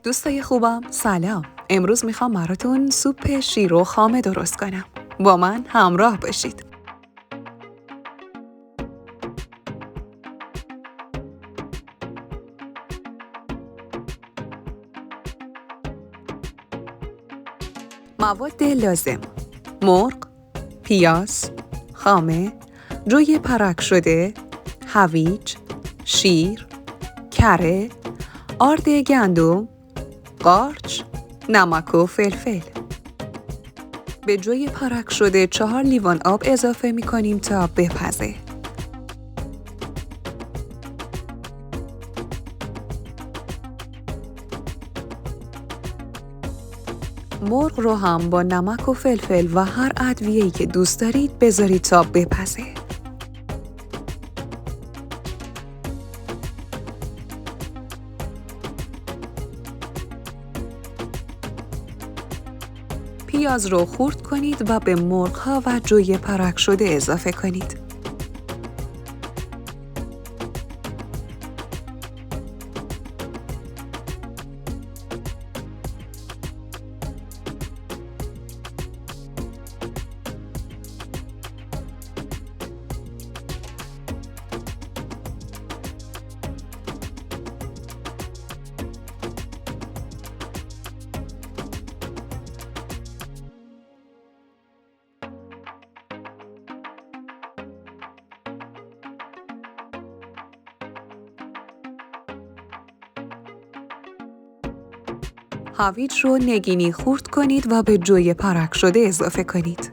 دوستای خوبم سلام. امروز میخوام براتون سوپ شیروخامه درست کنم. با من همراه باشید. مواد لازم: مرغ، پیاز، خامه، جوی پرک شده، هویج، شیر، کره، آرد گندم، قارچ، نمک و فلفل. به جوی پرک شده 4 لیوان آب اضافه می کنیم تا بپزه. مرغ رو هم با نمک و فلفل و هر ادویه‌ای که دوست دارید بذارید تا بپزه. پیاز رو خرد کنید و به مرغ‌ها و جوی پرک شده اضافه کنید. هویج رو نگینی خرد کنید و به جوی پرک شده اضافه کنید.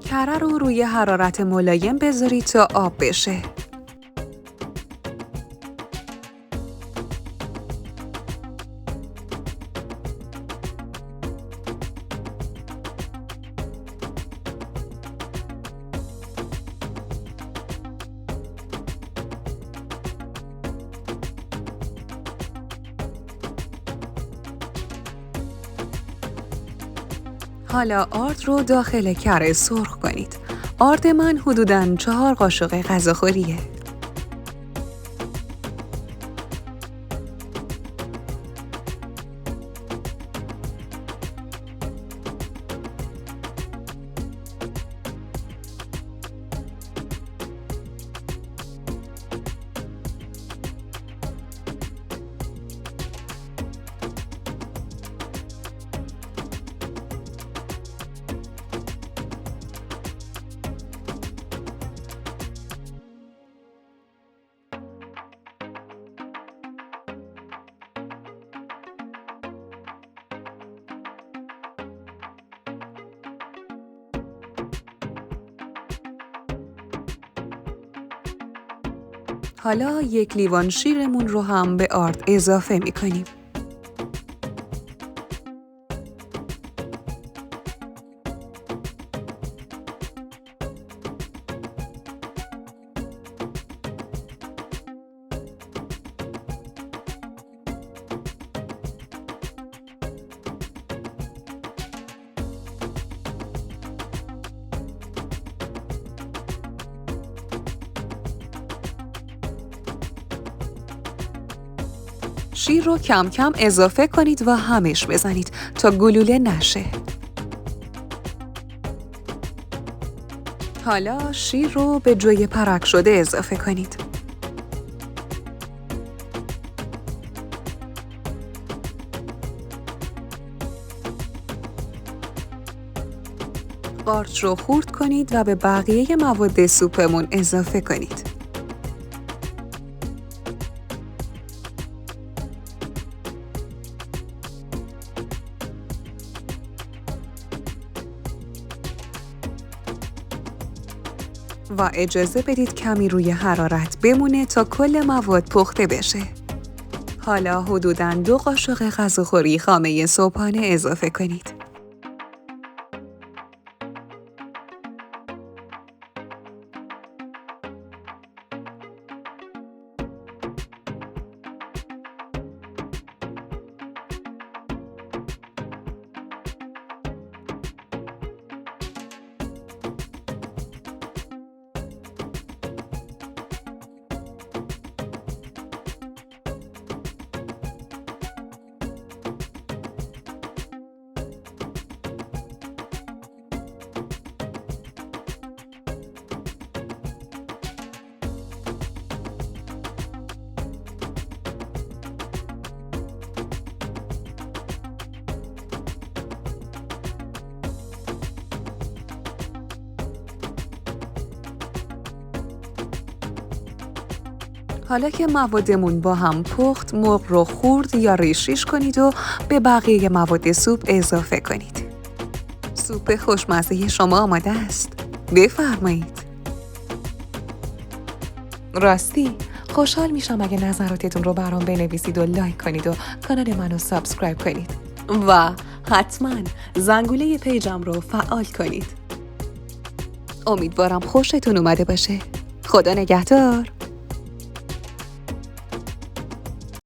کره رو روی حرارت ملایم بذارید تا آب بشه. حالا آرد رو داخل کره سرخ کنید. آرد من حدوداً 4 قاشق غذاخوریه. حالا 1 لیوان شیرمون رو هم به آرد اضافه می کنیم. شیر رو کم کم اضافه کنید و همش بزنید تا گلوله نشه. حالا شیر رو به جوی پرک شده اضافه کنید. قارچ رو خرد کنید و به بقیه مواد سوپمون اضافه کنید. و اجازه بدید کمی روی حرارت بمونه تا کل مواد پخته بشه. حالا حدوداً 2 قاشق غذاخوری خامه صبحانه اضافه کنید. حالا که موادمون با هم پخت، مرغ رو خورد یا ریشش کنید و به بقیه مواد سوپ اضافه کنید. سوپ خوشمزه شما آماده است. بفرمایید. راستی خوشحال میشم اگه نظراتتون رو برام بنویسید و لایک کنید و کانال منو سابسکرایب کنید و حتما زنگوله پیجم رو فعال کنید. امیدوارم خوشتون اومده باشه. خدا نگهدار.